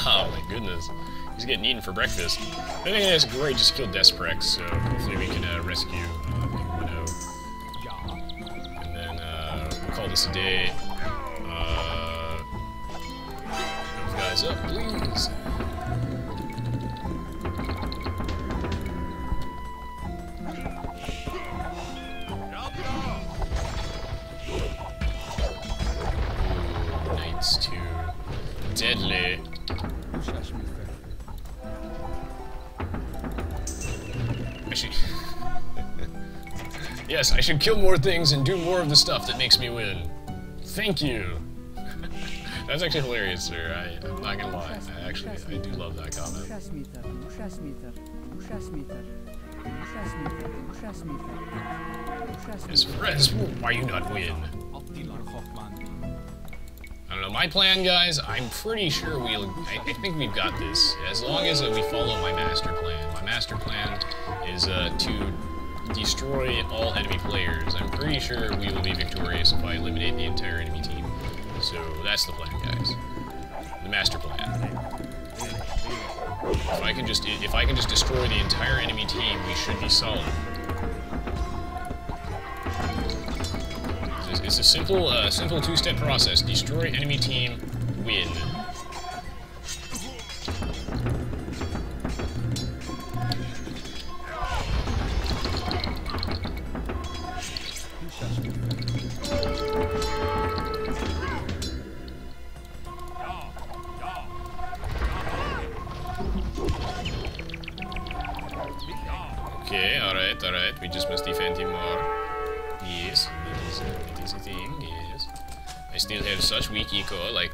Oh my goodness. He's getting eaten for breakfast. I think it's great, just killed Desprex, so hopefully we can rescue Aoe2. And then we'll call this a day. Move guys up, please. Ooh, Knights too. Deadly. Yes, I should kill more things and do more of the stuff that makes me win. Thank you. That's actually hilarious, sir. I'm not gonna lie. I do love that comment. Yes, friends, why you not win? I don't know, my plan, guys, I'm pretty sure I think we've got this, as long as we follow my master plan. My master plan is to destroy all enemy players. I'm pretty sure we will be victorious if I eliminate the entire enemy team. So that's the plan, guys. The master plan. If I can just destroy the entire enemy team, we should be solid. It's a simple two-step process. Destroy enemy team, win. Okay, alright. We just must defend him more. Yes, it is a thing, yes. I still have such weak eco, like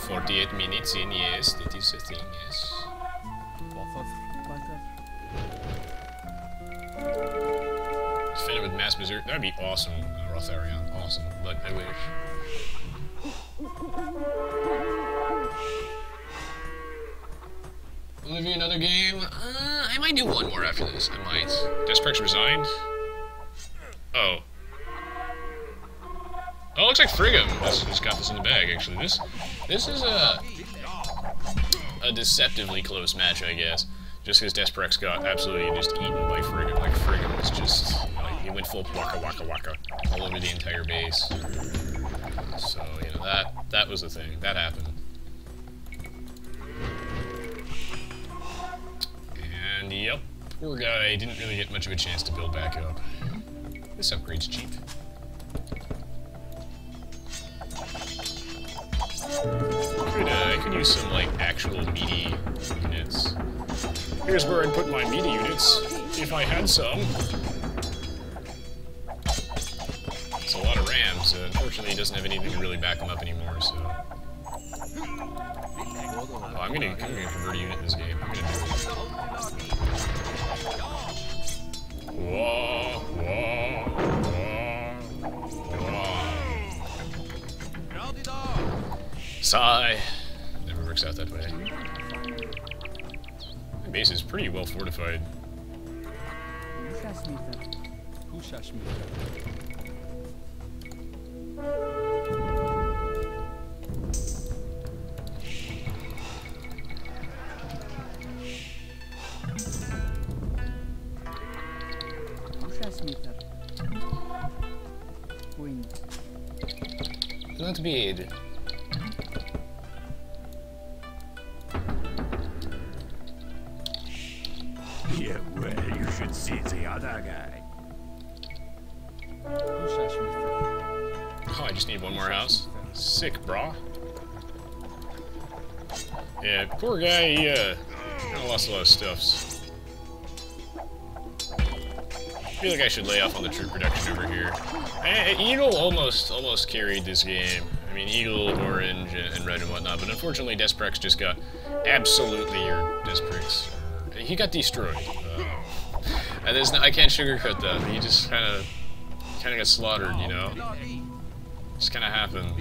48 minutes in, yes, that is a thing, yes. Defend it with mass berserk, that'd be awesome, Rotharion, awesome, but I wish. Olivia, another game? I might do one more after this, I might. Desprex resigned? Oh. Oh, it looks like Friggum has got this in the bag, actually. This is a deceptively close match, I guess. Just because Desprex got absolutely just eaten by Friggum. Like, Friggum was just, like, he went full waka waka waka all over the entire base. So, you know, that was the thing. That happened. And, yep, poor guy didn't really get much of a chance to build back up. This upgrade's cheap. I could use some, like, actual meaty units. Here's where I'd put my meaty units, if I had some. It's a lot of rams, unfortunately he doesn't have anything to really back him up anymore, so... Oh, I'm gonna convert a unit in this game. I'm gonna do it. Whoa, whoa, whoa, whoa. Sigh. Never works out that way. My base is pretty well fortified. Not bad. Yeah, well, you should see the other guy. Oh, I just need one more house. Sick, brah. Yeah, poor guy, he kinda lost a lot of stuffs. I feel like I should lay off on the troop production over here. Eagle almost carried this game. I mean, Eagle, Orange, and Red and whatnot, but unfortunately Desprex just got absolutely, or Desprex, he got destroyed. And I can't sugarcoat that. He just kind of got slaughtered, you know? Just kind of happened.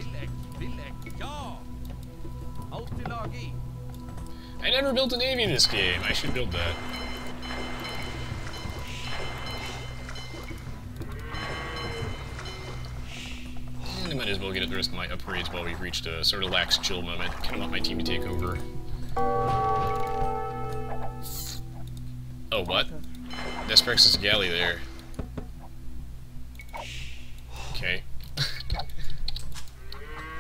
I never built a navy in this game. I should build that. I might as well get at the rest of my upgrades while we've reached a sort of lax chill moment. I kind of want my team to take over. Oh, what? Desprex's galley there. Okay.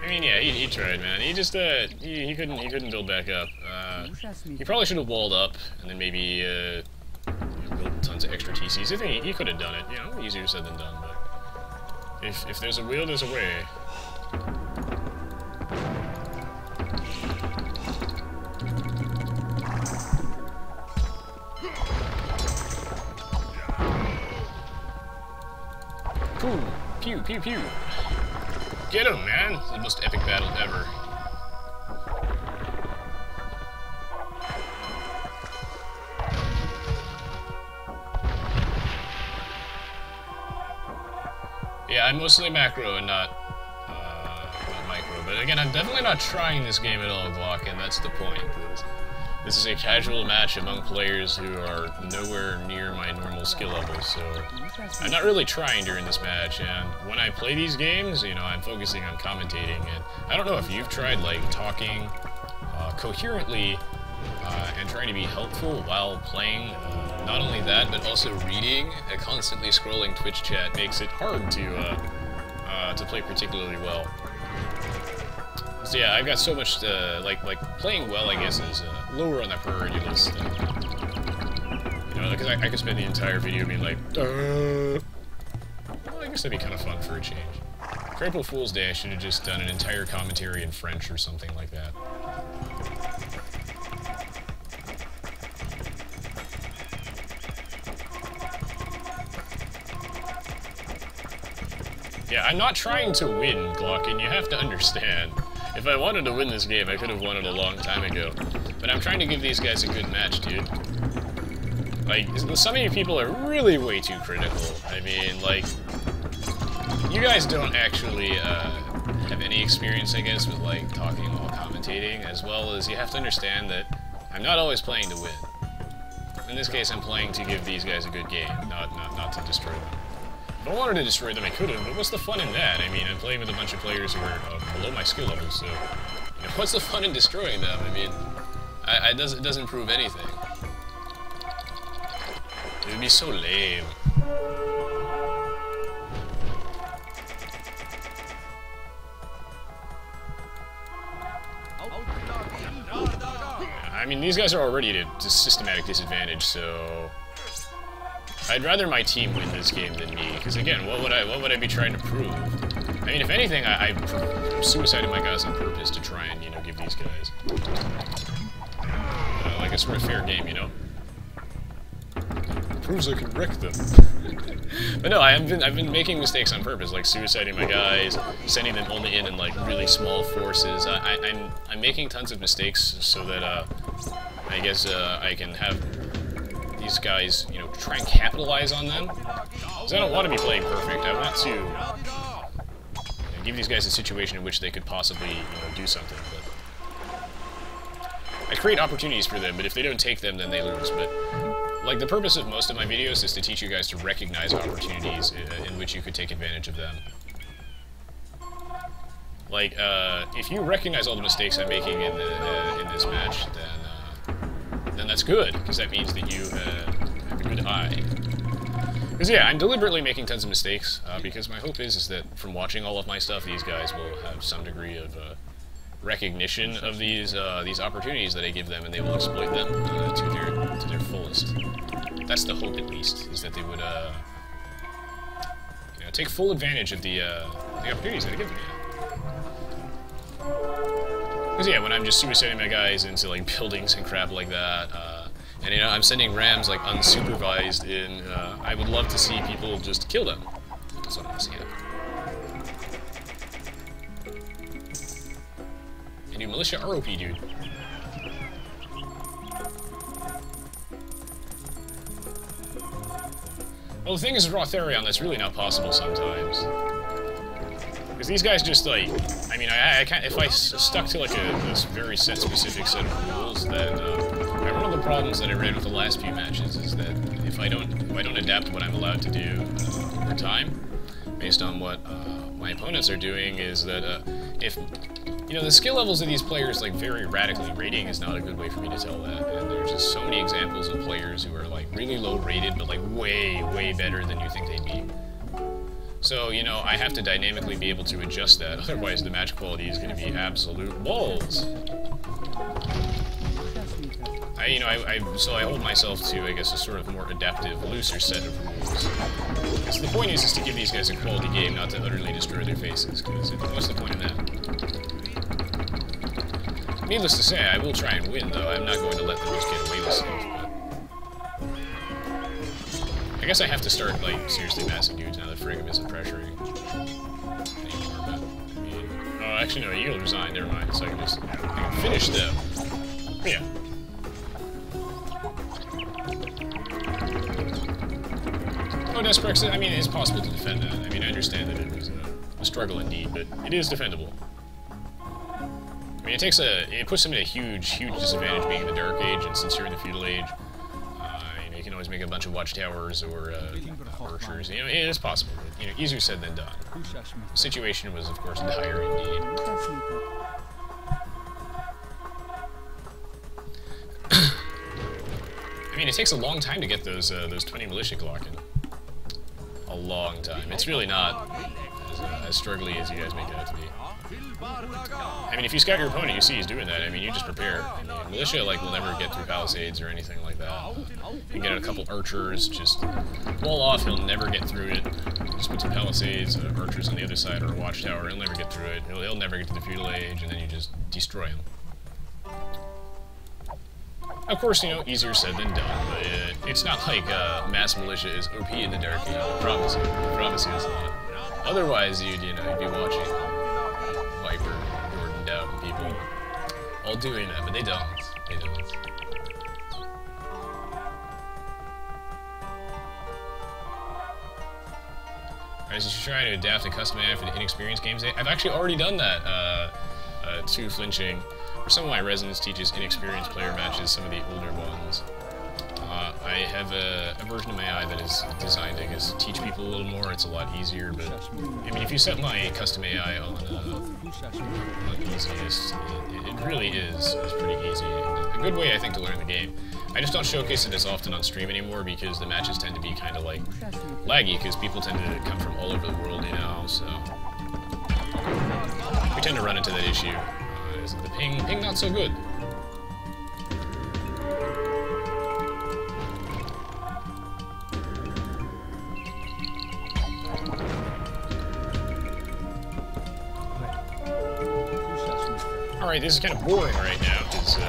I mean, yeah, he tried, man. He just, he couldn't build back up. He probably should have walled up, and then maybe, build tons of extra TCs. I think he could have done it, you know, easier said than done, but if there's a will, there's a way. Pooh! Pew, pew, pew! Get him, man! It's the most epic battle ever. Yeah, I'm mostly macro and not micro, but again, I'm definitely not trying this game at all, Glock, and that's the point. This is a casual match among players who are nowhere near my normal skill level, so I'm not really trying during this match, and when I play these games, you know, I'm focusing on commentating, and I don't know if you've tried, like, talking coherently and trying to be helpful while playing. Not only that, but also reading a constantly scrolling Twitch chat makes it hard to play particularly well. So yeah, I've got so much like playing well, I guess, is lower on the priority list. You know, because I could spend the entire video being like, well, I guess that'd be kind of fun for a change. For April Fool's Day, I should have just done an entire commentary in French or something like that. Yeah, I'm not trying to win, Glock, and you have to understand. If I wanted to win this game, I could have won it a long time ago. But I'm trying to give these guys a good match, dude. Like, some of you people are really way too critical. I mean, like, you guys don't actually have any experience, I guess, with, like, talking while commentating, as well as you have to understand that I'm not always playing to win. In this case, I'm playing to give these guys a good game, not to destroy them. If I wanted to destroy them, I could have, but what's the fun in that? I mean, I'm playing with a bunch of players who are below my skill level, so you know, what's the fun in destroying them? I mean, it doesn't prove anything. It would be so lame. I mean, these guys are already at a systematic disadvantage, so I'd rather my team win this game than me, because again, what would I be trying to prove? I mean, if anything, I'm suiciding my guys on purpose to try and, you know, give these guys like a sort of fair game, you know? It proves I can wreck them. But no, I've been making mistakes on purpose, like suiciding my guys, sending them only in like really small forces. I'm making tons of mistakes so that I guess I can have these guys, you know, try and capitalize on them. Because I don't want to be playing perfect. I want to, you know, give these guys a situation in which they could possibly, you know, do something. But I create opportunities for them, but if they don't take them, then they lose. But like, the purpose of most of my videos is to teach you guys to recognize opportunities in which you could take advantage of them. Like, if you recognize all the mistakes I'm making in this match, then that's good, because that means that you have a good eye. Because yeah, I'm deliberately making tons of mistakes, because my hope is that from watching all of my stuff, these guys will have some degree of recognition of these opportunities that I give them, and they will exploit them to their fullest. That's the hope, at least, is that they would you know, take full advantage of the opportunities that I give them. Because yeah, when I'm just suiciding my guys into like buildings and crap like that, and you know, I'm sending rams like unsupervised in, I would love to see people just kill them. That's what I want to see happen. And you militia ROP, dude. Well, the thing is with Rotharion, that's really not possible sometimes. Because these guys just, like, I mean, I can't, if I stuck to, like, this very specific set of rules, then, one of the problems that I ran with the last few matches is that if I don't adapt what I'm allowed to do over time, based on what my opponents are doing, is that if, you know, the skill levels of these players, like, vary radically. Rating is not a good way for me to tell that, and there's just so many examples of players who are, like, really low rated, but, like, way, way better than you think they'd be. So, you know, I have to dynamically be able to adjust that, otherwise the match quality is going to be absolute balls. So I hold myself to, I guess, a sort of more adaptive, looser set of rules. Because the point is to give these guys a quality game, not to utterly destroy their faces, because what's the point in that? Needless to say, I will try and win, though. I'm not going to let them just get away with stuff, but... I guess I have to start, like, seriously massing dudes now that Frigum isn't pressuring anymore, but, I mean... Oh, actually, no, Eagle resigned, never mind, so I can finish them. Yeah. Oh, Desprex, I mean, it's possible to defend that. I mean, I understand that it was a struggle indeed, but it is defendable. I mean, it puts them in a huge, huge disadvantage being in the Dark Age, and since you're in the Feudal Age, you know, you can always make a bunch of watchtowers or archers. You know, it is possible, but, you know, easier said than done. The situation was, of course, dire indeed. I mean, it takes a long time to get those 20 militia Glocken. A long time. It's really not as struggly as you guys make it out to be. I mean, if you scout your opponent, you see he's doing that. I mean, you just prepare. I mean, militia, like, will never get through palisades or anything like that. You can get a couple archers, just wall off, he'll never get through it. Just put some palisades, archers on the other side, or a watchtower, he'll never get through it. He'll never get to the Feudal Age, and then you just destroy him. Of course, you know, easier said than done, but it's not like mass militia is OP in the Dark Age, I promise you. I promise you it's not. Otherwise, you'd be watching Viper, Jordan, Doubt, and people all doing that, but they don't. They don't. Alright, so you're trying to adapt a custom AI for the inexperienced games. I've actually already done that to flinching. For some of my Resonance teaches inexperienced player matches, some of the older ones. I have a version of my AI that is designed, I guess, to teach people a little more. It's a lot easier, but I mean, if you set my custom AI on easiest, it really is pretty easy. And a good way, I think, to learn the game. I just don't showcase it as often on stream anymore because the matches tend to be kind of like laggy because people tend to come from all over the world, you know. So we tend to run into that issue. The ping not so good. Alright, this is kind of boring right now, because, I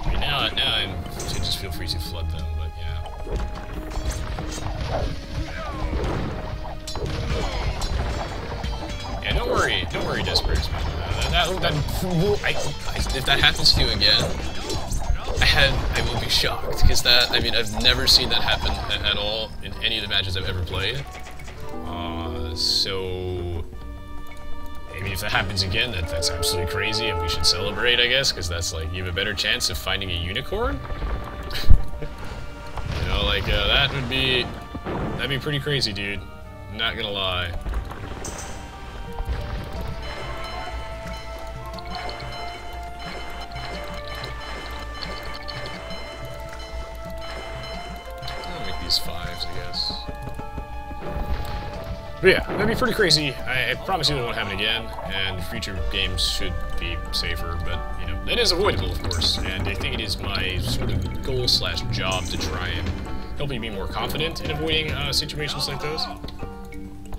mean, now I'm, so just feel free to flood them, but yeah. Yeah, don't worry, Desperate. If that happens to you again, I will be shocked, because that, I mean, I've never seen that happen at all in any of the matches I've ever played. So, I mean, if that happens again, that's absolutely crazy, and we should celebrate, I guess, because that's like, you have a better chance of finding a unicorn? You know, like, that'd be pretty crazy, dude. I'm not gonna lie. Fives, I guess. But yeah, that'd be pretty crazy. I promise you that won't happen again, and future games should be safer, but, you know, that is avoidable, of course, and I think it is my sort of goal/job to try and help you be more confident in avoiding situations like those.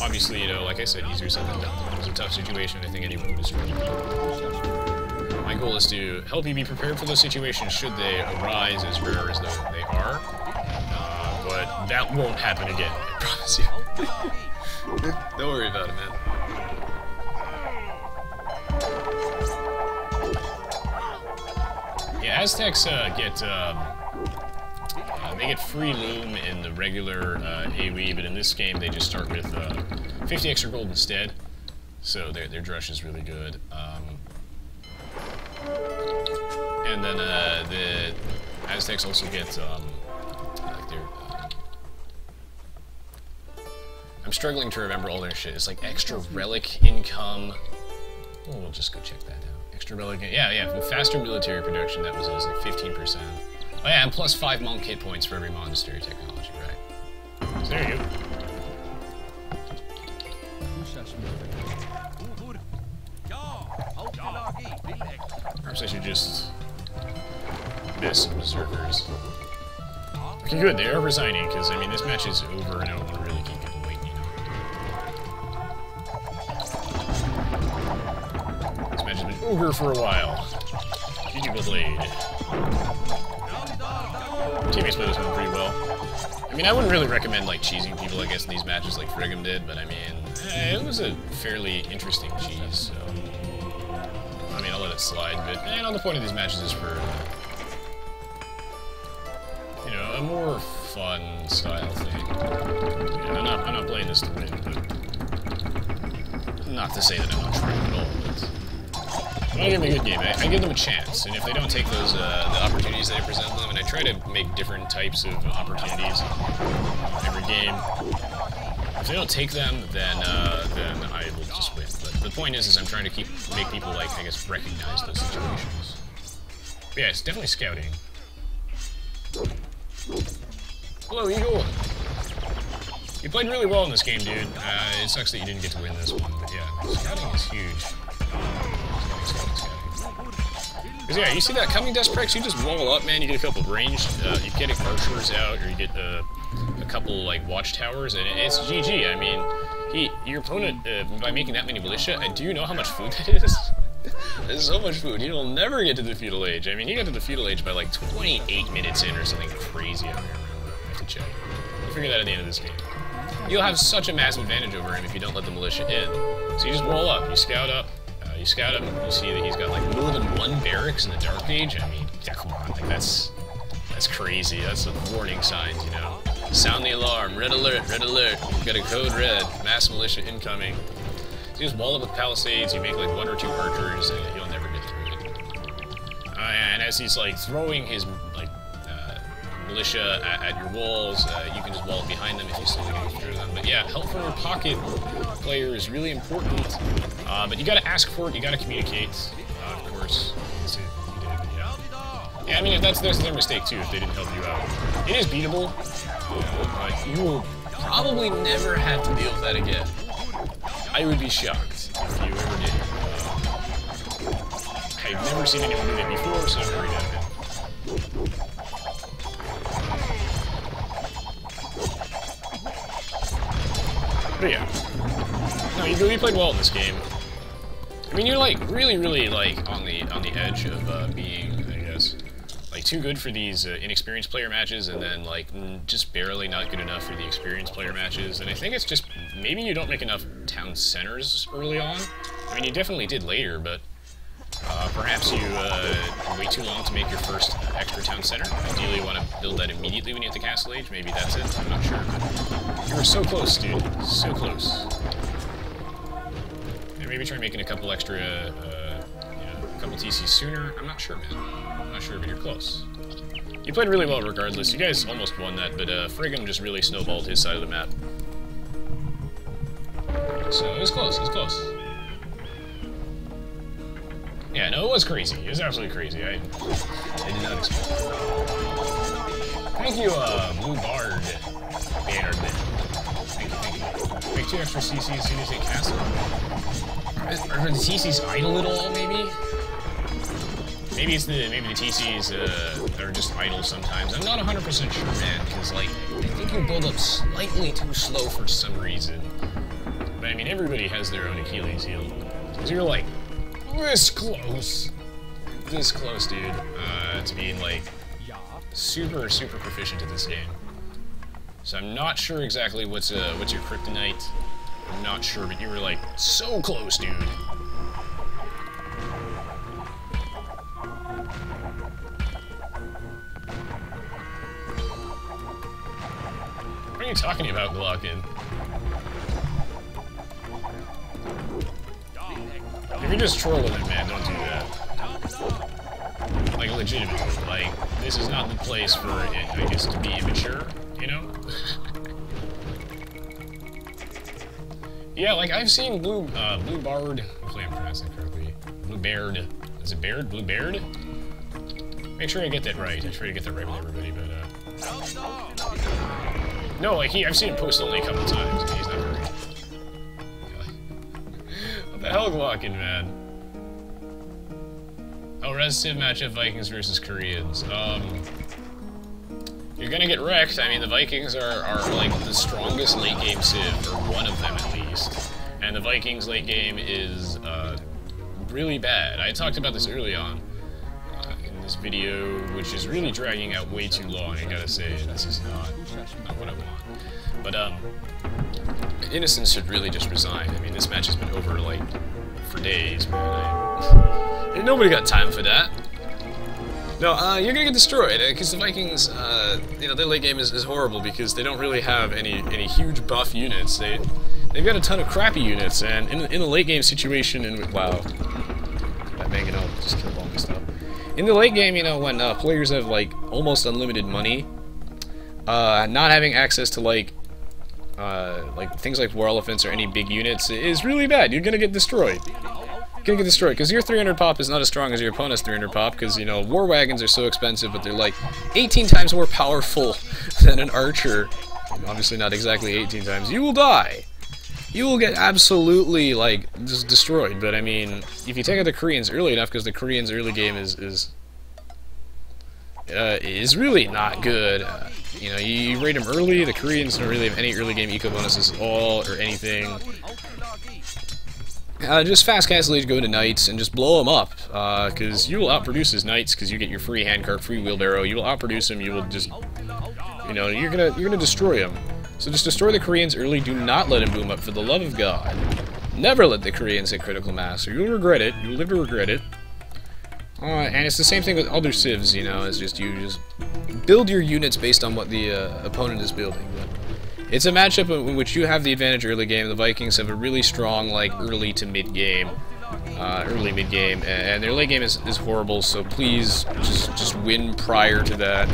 Obviously, you know, like I said, easier said than done. It was a tough situation. I think anyone would destroy you. My goal is to help you be prepared for those situations should they arise, as rare as they are. But that won't happen again, I promise you. Don't worry about it, man. Yeah, Aztecs they get free loom in the regular Aoe, but in this game they just start with 50 extra gold instead. So their drush is really good. And then the Aztecs also get like their I'm struggling to remember all their shit. It's like extra relic income. Oh, we'll just go check that out. Extra relic, yeah, with faster military production, that was like 15%. Oh yeah, and plus 5 monk hit points for every monastery technology, right? So there you go. Perhaps I should just miss some berserkers. Okay, good, they are resigning, because, I mean, this match is over and I don't want to really keep people waiting, you know. This match has been over for a while. GG Blade. Teammates play this one pretty well. I mean, I wouldn't really recommend, like, cheesing people, I guess, in these matches like Frigum did, but, I mean, it was a fairly interesting cheese, so... I mean, I'll let it slide, but, you know, the point of these matches is for... you know, a more fun style thing. Yeah, I'm not playing this to win, but not to say that I'm not trying at all. But when I give them a good game, I give them a chance, and if they don't take those the opportunities that I present them, and I try to make different types of opportunities every game. If they don't take them, then I will just win. But the point is I'm trying to make people, like, I guess, recognize those situations. But yeah, it's definitely scouting. Hello, Eagle! You played really well in this game, dude. It sucks that you didn't get to win this one, but yeah, scouting is huge. Scouting. Because yeah, you see that coming Desprex, you just wall up, man, you get a couple ranged, you get archers out, or you get a couple, like, watchtowers, and it's GG. I mean, your opponent, by making that many militia, do you know how much food that is? There's so much food. You'll never get to the feudal age. I mean, he got to the feudal age by like 28 minutes in or something crazy. I don't even remember. I have to check. We'll figure that at the end of this game. You'll have such a massive advantage over him if you don't let the militia in. So you just wall up. You scout up. You scout him. You see that he's got like more than 1 barracks in the Dark Age. I mean, yeah, come on. Like that's crazy. That's some warning signs, you know. Sound the alarm. Red alert. Red alert. You've got a code red. Mass militia incoming. You just wall up with palisades, you make like 1 or 2 archers, and you'll never get through it. And as he's like throwing his like militia at your walls, you can just wall up behind them if you slowly go through them. But yeah, help from your pocket player is really important. But you gotta ask for it, you gotta communicate, of course. Yeah, I mean, that's their mistake too, if they didn't help you out. It is beatable, but you will probably never have to deal with that again. I would be shocked if you ever did. I've never seen anyone do that before, so I'm worried about it. But yeah. No, you played well in this game. I mean, you're like really, like on the edge of being, I guess, like too good for these inexperienced player matches, and then like just barely not good enough for the experienced player matches. And I think it's just maybe you don't make enough town centers early on. I mean, you definitely did later, but perhaps you wait too long to make your first extra town center. Ideally, you want to build that immediately when you hit the Castle Age. Maybe that's it. I'm not sure. But you were so close, dude. So close. And maybe try making a couple extra, you know, a couple TCs sooner. I'm not sure, man. I'm not sure, but you're close. You played really well regardless. You guys almost won that, but Frigum just really snowballed his side of the map. So it was close. It was close. Yeah, no, it was crazy. It was absolutely crazy. I did not expect it. Thank you, Blue Bard. Banner Man. Thank you. Make 2 extra CCs as soon as they cast them. Are the TCs idle at all, maybe? Maybe the TCs are just idle sometimes. I'm not 100% sure, man, because like I think you build up slightly too slow for some reason. But I mean, everybody has their own Achilles heel. So you're like this close, dude, to being like super proficient at this game. So I'm not sure exactly what's your kryptonite. I'm not sure, but you were like so close, dude. What are you talking about, Glockin? If you're just trolling it, man, don't do that. Like, legitimately. Like, this is not the place for it, I guess, to be immature, you know? Yeah, like I've seen Blue Bard. Hopefully I'm pronouncing it correctly. Blue Baird. Is it Baird? Blue Baird? Make sure I get that right. I try to get that right with everybody, but no, like I've seen him post only a couple times, and he's not very. What the hell, Glockin, man? Oh, Res Civ matchup: Vikings versus Koreans. You're gonna get wrecked. I mean, the Vikings are like the strongest late game Civ, or one of them at least. And the Vikings late game is really bad. I talked about this early on in this video, which is really dragging out way too long. I gotta say, this is not what I want. But Innocence should really just resign. I mean, this match has been over like for days, man. And nobody got time for that. No, you're gonna get destroyed, because the Vikings, you know, their late game is horrible because they don't really have any huge buff units. They've got a ton of crappy units, and in the late game situation, wow, that MegaRandom just killed all my stuff. In the late game, you know, when players have like almost unlimited money, not having access to like things like war elephants or any big units is really bad. You're gonna get destroyed. Gonna get destroyed, because your 300 pop is not as strong as your opponent's 300 pop, because, you know, war wagons are so expensive, but they're like 18 times more powerful than an archer. Obviously not exactly 18 times. You will die! You will get absolutely, like, just destroyed, but I mean, if you take out the Koreans early enough, because the Koreans' early game is really not good. You know, you raid them early, the Koreans don't really have any early game eco bonuses at all, or anything. Just fast castle age, go into knights, and just blow them up, because you will outproduce his knights, because you get your free handcart, free wheelbarrow. You will outproduce him. You will just, you know, you're gonna destroy him. So just destroy the Koreans early. Do not let him boom up, for the love of God. Never let the Koreans hit critical mass, or you'll regret it. You'll live to regret it. And it's the same thing with other civs, you know. It's just you just build your units based on what the opponent is building. But it's a matchup in which you have the advantage early game. The Vikings have a really strong, like, early to mid game, early mid game, and their late game is horrible. So please just win prior to that,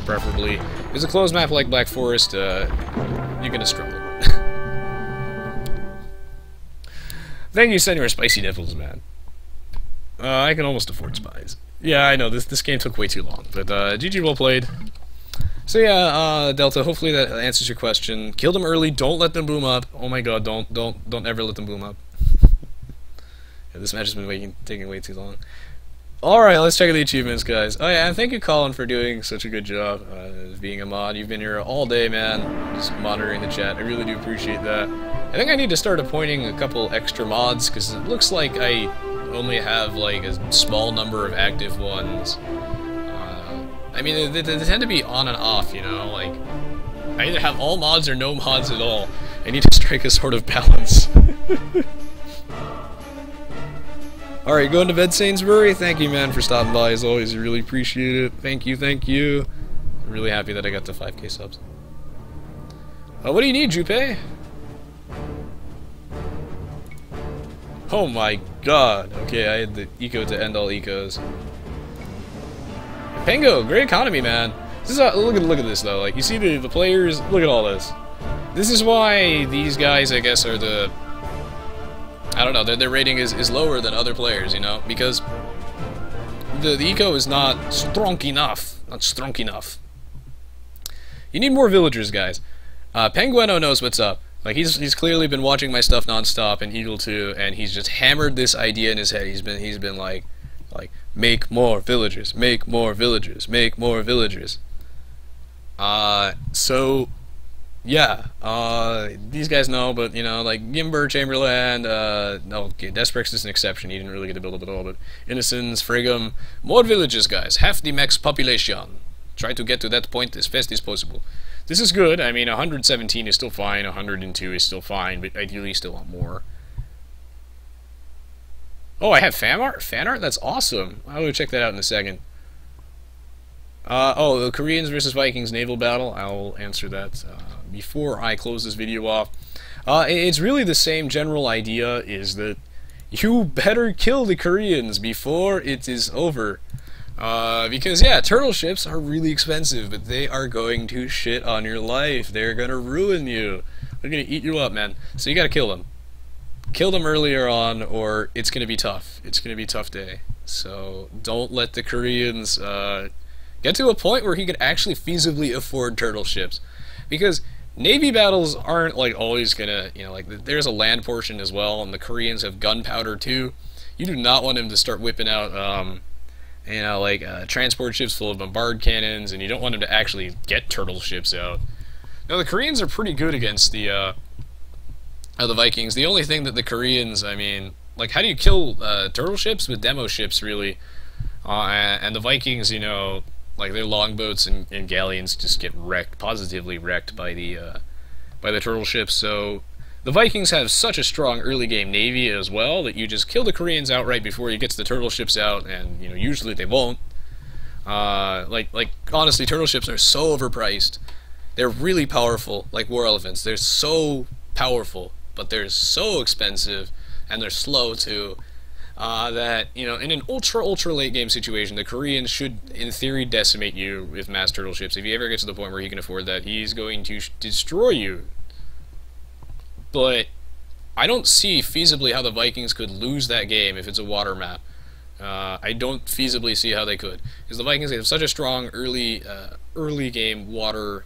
preferably. If it's a closed map like Black Forest, you're gonna struggle. Thank you, Senor Spicy Nipples, man. I can almost afford spies. Yeah, I know this game took way too long, but GG, well played. So yeah, Delta, hopefully that answers your question. Kill them early, don't let them boom up. Oh my god, don't ever let them boom up. Yeah, this match has been taking way too long. Alright, let's check out the achievements, guys. Oh yeah, and thank you, Colin, for doing such a good job being a mod. You've been here all day, man, just monitoring the chat. I really do appreciate that. I think I need to start appointing a couple extra mods, because it looks like I only have like a small number of active ones. I mean, they tend to be on and off, you know, like, I either have all mods or no mods at all. I need to strike a sort of balance. Alright, going to bed, Sainsbury. Thank you, man, for stopping by, as always. I really appreciate it. Thank you, thank you. I'm really happy that I got to 5k subs. What do you need, Jupe? Oh my god. Okay, I had the eco to end all ecos. Pango, great economy, man. This is look at this though. Like, you see the players. Look at all this. This is why these guys, I guess, are the. I don't know. Their rating is lower than other players, you know, because the eco is not strong enough. Not strong enough. You need more villagers, guys. Pengueno knows what's up. Like, he's clearly been watching my stuff nonstop, and Eagle2, and he's just hammered this idea in his head. He's been like, make more villagers, make more villagers, make more villagers. So, yeah, these guys know, but, you know, like, Gimber, Chamberlain, no, okay, Desprex is an exception, he didn't really get to build up at all, but Innocence, Frigum, more villages, guys, half the max population. Try to get to that point as fast as possible. This is good. I mean, 117 is still fine, 102 is still fine, but ideally you still want more. Oh, I have fan art? Fan art? That's awesome. I'll go check that out in a second. Oh, the Koreans versus Vikings naval battle. I'll answer that before I close this video off. It's really the same general idea, is that you better kill the Koreans before it is over. Because, yeah, turtle ships are really expensive, but they are going to shit on your life. They're gonna ruin you. They're gonna eat you up, man. So you gotta kill them. Kill them earlier on, or it's gonna be tough. It's gonna be a tough day. So don't let the Koreans get to a point where he could actually feasibly afford turtle ships, because Navy battles aren't like always gonna, you know, like there's a land portion as well, and the Koreans have gunpowder too. You do not want him to start whipping out, you know, like transport ships full of bombard cannons, and you don't want him to actually get turtle ships out. Now the Koreans are pretty good against the Vikings. The only thing that the Koreans, I mean, like, how do you kill turtle ships? With demo ships, really. And the Vikings, you know, like their longboats and galleons just get wrecked, positively wrecked by the turtle ships. So the Vikings have such a strong early game navy as well that you just kill the Koreans outright before he gets the turtle ships out, and you know usually they won't. Like honestly, turtle ships are so overpriced. They're really powerful, like war elephants. They're so powerful, but they're so expensive, and they're slow too. That, you know, in an ultra late game situation, the Koreans should, in theory, decimate you with mass turtle ships. If he ever gets to the point where he can afford that, he's going to destroy you. But I don't see feasibly how the Vikings could lose that game if it's a water map. I don't feasibly see how they could, because the Vikings have such a strong early game water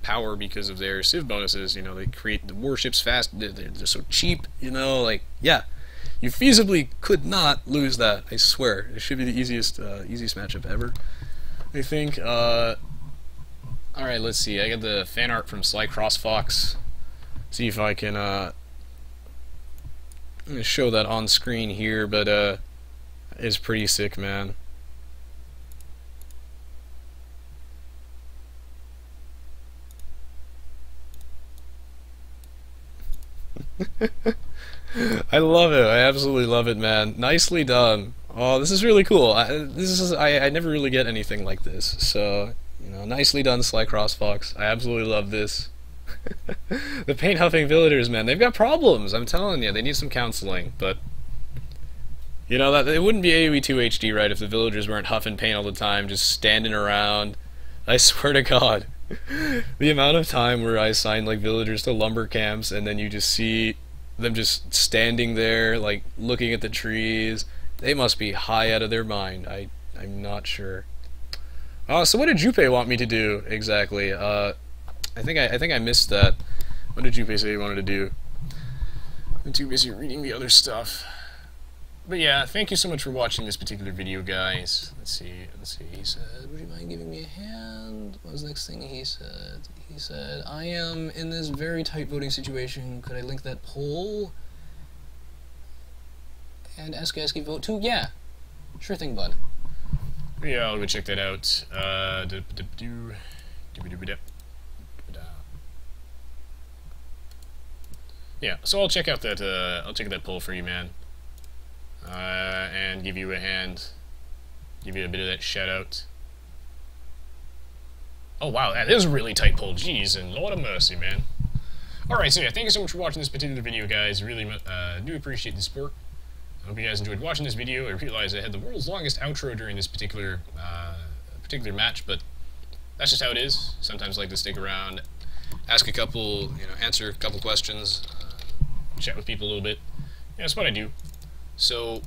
power because of their Civ bonuses. You know, they create the warships fast. They're so cheap. You know, like, yeah. You feasibly could not lose that, I swear. It should be the easiest matchup ever, I think. Alright, let's see. I got the fan art from SlyCrossFox. See if I can I'm gonna show that on screen here, but it's pretty sick, man. I love it. I absolutely love it, man. Nicely done. Oh, this is really cool. I never really get anything like this. So, you know, nicely done, SlyCrossFox. I absolutely love this. The paint huffing villagers, man, they've got problems. I'm telling you, they need some counseling. But you know that it wouldn't be Aoe2 HD, right, if the villagers weren't huffing paint all the time, just standing around. I swear to God, the amount of time where I assign like villagers to lumber camps, and then you just see them just standing there, like, looking at the trees. They must be high out of their mind. I'm not sure. So what did Jupe want me to do, exactly? I think I missed that. What did Jupe say he wanted to do? I'm too busy reading the other stuff. But yeah, thank you so much for watching this particular video, guys. Let's see, he said, would you mind giving me a hand? What was the next thing he said? He said, I am in this very tight voting situation. Could I link that poll? And ask vote too? Yeah. Sure thing, bud. Yeah, I'll go check that out. Yeah, so I'll check out that poll for you, man. And give you a hand, give you a bit of that shout out. Oh wow, that is a really tight pull, jeez, and Lord of mercy, man. Alright, so yeah, thank you so much for watching this particular video, guys. Really do appreciate the support. I hope you guys enjoyed watching this video. I realized I had the world's longest outro during this particular match, but that's just how it is. Sometimes I like to stick around, ask a couple, you know, answer a couple questions, chat with people a little bit. Yeah, that's what I do. So,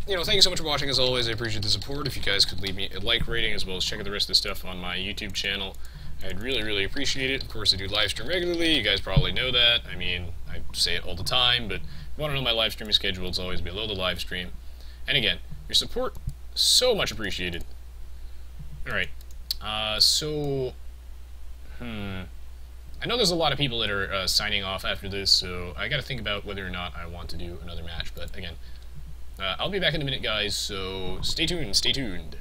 you know, thank you so much for watching. As always, I appreciate the support. If you guys could leave me a like rating, as well as check out the rest of the stuff on my YouTube channel, I'd really appreciate it. Of course, I do live stream regularly. You guys probably know that. I mean, I say it all the time, but if you want to know my live streaming schedule, it's always below the live stream. And again, your support, so much appreciated. Alright, I know there's a lot of people that are signing off after this, so I gotta think about whether or not I want to do another match, but again, I'll be back in a minute, guys, so stay tuned, stay tuned.